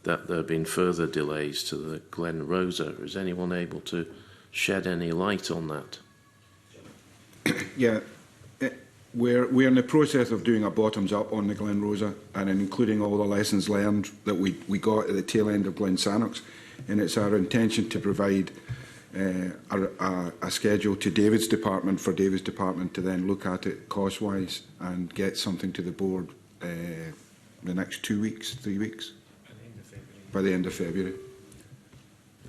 that there have been further delays to the Glen Rosa. Is anyone able to shed any light on that? Yeah, we're in the process of doing a bottoms-up on the Glen Rosa, and including all the lessons learned that we got at the tail end of Glen Sannox. And it's our intention to provide a schedule to David's department for David's department to then look at it cost-wise and get something to the board the next 2 weeks, 3 weeks. By the end of February.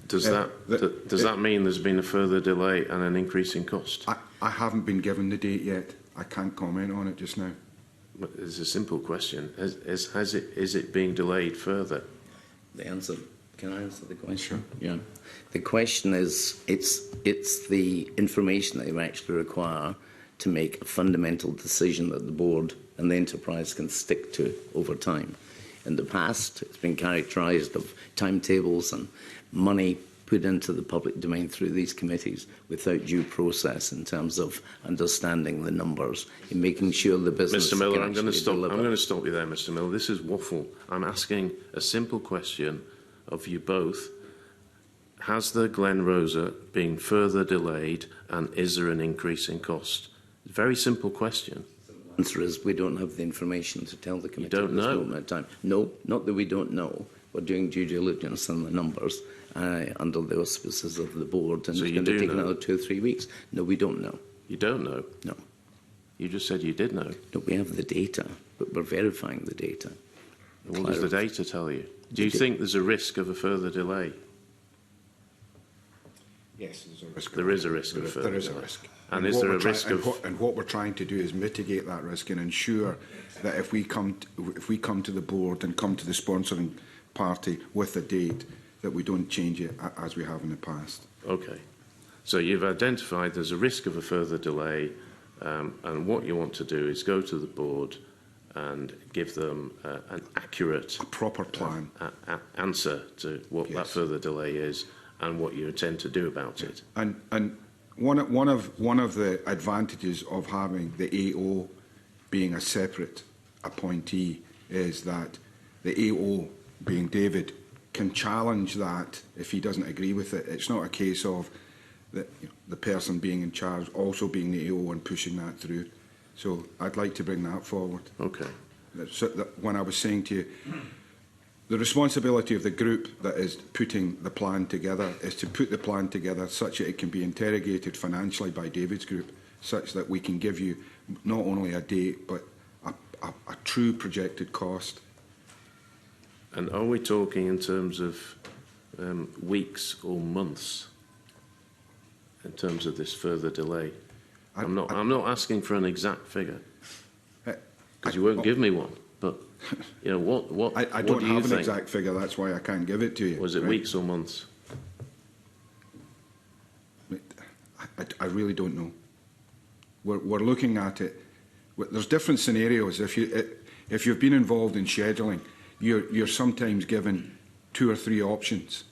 Does that mean there's been a further delay and an increase in cost? I haven't been given the date yet. I can't comment on it just now. But it's a simple question. Is it being delayed further? The answer. Can I answer the question? Sure. Yeah. The question is, it's the information that you actually require to make a fundamental decision that the board and the enterprise can stick to over time. In the past, it's been characterised of timetables and money put into the public domain through these committees without due process in terms of understanding the numbers and making sure the business. Mr. Miller, I'm going to stop you there, Mr. Miller. This is waffle. I'm asking a simple question of you both. Has the Glen Rosa been further delayed, and is there an increase in cost? Very simple question. The answer is we don't have the information to tell the committee. You don't know? At this moment in time. No, not that we don't know. We're doing due diligence on the numbers under the auspices of the board, and so it's going to take another 2 or 3 weeks. No, we don't know. You don't know? No. You just said you did know. No, we have the data, but we're verifying the data. What does the data tell you? Do you think there's a risk of a further delay? Yes, there's a risk. There is a risk of further delay. There is a risk. And is there a risk of? And what we're trying to do is mitigate that risk and ensure that if we come to the board and come to the sponsoring party with a date, that we don't change it as we have in the past. Okay. So you've identified there's a risk of a further delay, and what you want to do is go to the board and give them an accurate, a proper plan answer to what that further delay is and what you intend to do about it. And one of the advantages of having the AO being a separate appointee is that the AO, being David, can challenge that if he doesn't agree with it. It's not a case of the person being in charge also being the AO and pushing that through. So I'd like to bring that forward. Okay. So when I was saying to you, the responsibility of the group that is putting the plan together is to put the plan together such that it can be interrogated financially by David's group, such that we can give you not only a date but a true projected cost. And are we talking in terms of weeks or months in terms of this further delay? I'm not asking for an exact figure because you won't give me one. But you know what? I don't have an exact figure. That's why I can't give it to you. Was it weeks or months? I really don't know. We're looking at it. There's different scenarios. If you've been involved in scheduling, you're sometimes given 2 or 3 options,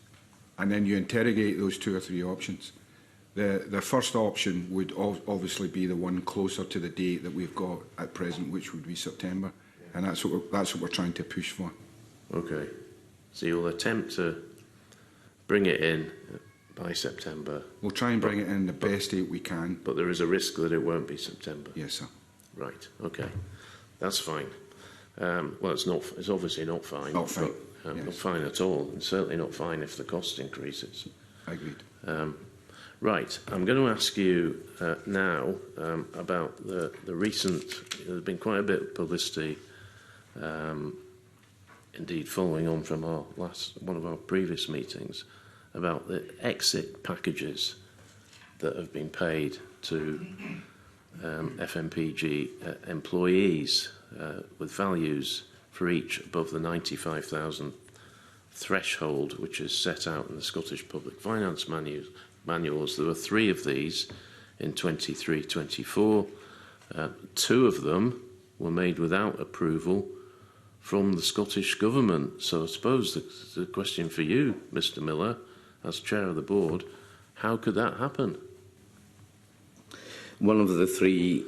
and then you interrogate those 2 or 3 options. The first option would obviously be the one closer to the date that we've got at present, which would be September, and that's what we're trying to push for. Okay, so you'll attempt to bring it in by September. We'll try and bring it in the best date we can. But there is a risk that it won't be September. Yes, sir. Right. Okay, that's fine. Well, it's not. It's obviously not fine. Not fine. But, yes. Not fine at all, and certainly not fine if the cost increases. Agreed. Right. I'm going to ask you now about the recent. There's been quite a bit of publicity, indeed, following on from one of our previous meetings, about the exit packages that have been paid to FMPG employees with values for each above the 95,000 threshold, which is set out in the Scottish Public Finance manuals. There were 3 of these in 23-24. 2 of them were made without approval from the Scottish Government. So I suppose the question for you, Mr. Miller, as chair of the board, how could that happen? One of the three,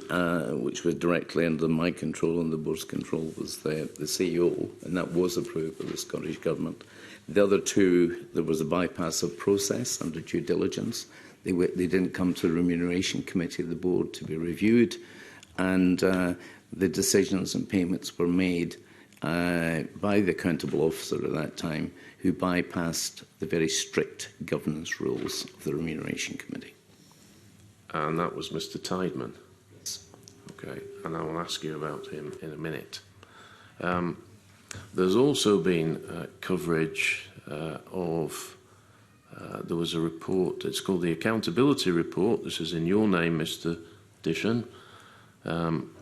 which was directly under my control and the board's control, was the CEO, and that was approved by the Scottish Government. The other two, there was a bypass of process under due diligence. They didn't come to the Remuneration Committee of the board to be reviewed, and the decisions and payments were made by the accountable officer at that time, who bypassed the very strict governance rules of the Remuneration Committee. And that was Mr. Tideman. Okay, and I will ask you about him in a minute. There's also been coverage of, there was a report, it's called the Accountability Report, this is in your name, Mr. Dishon,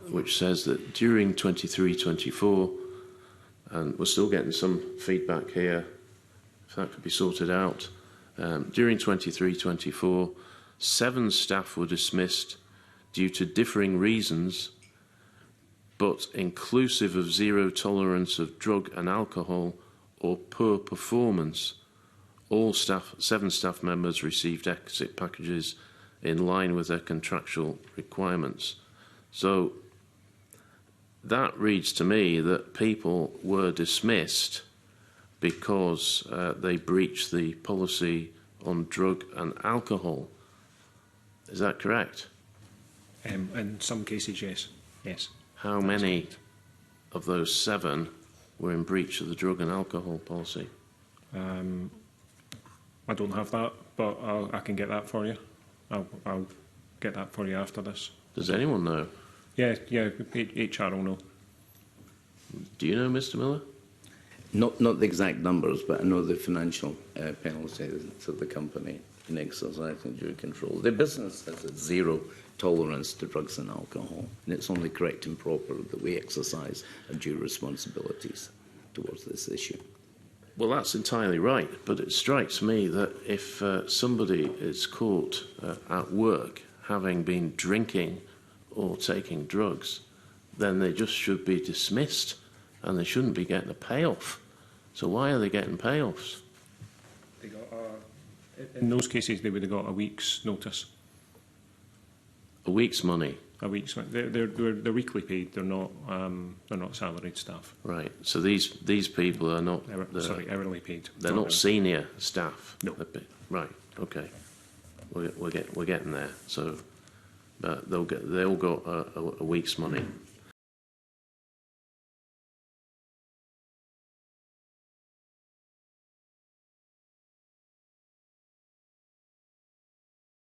which says that during 23-24, and we're still getting some feedback here, if that could be sorted out, during 23-24, 7 staff were dismissed due to differing reasons, but inclusive of zero tolerance of drug and alcohol or poor performance. All 7 staff members received exit packages in line with their contractual requirements. So that reads to me that people were dismissed because they breached the policy on drug and alcohol. Is that correct? In some cases, yes. Yes. How many of those 7 were in breach of the drug and alcohol policy? I don't have that, but I can get that for you. I'll get that for you after this. Does anyone know? Yeah, HR will know. Do you know, Mr. Miller? Not the exact numbers, but I know the financial penalties to the company in exercising due control. The business has a zero tolerance to drugs and alcohol, and it's only correct and proper that we exercise our due responsibilities towards this issue. Well, that's entirely right, but it strikes me that if somebody is caught at work having been drinking or taking drugs, then they just should be dismissed and they shouldn't be getting a payoff. So why are they getting payoffs? They got in those cases, they would have got a week's notice. A week's money? A week's. They're weekly paid. They're not salaried staff. Right. So these people are not. Hourly paid. They're not senior staff. No. Right. Okay. We're getting there. So they'll got a week's money.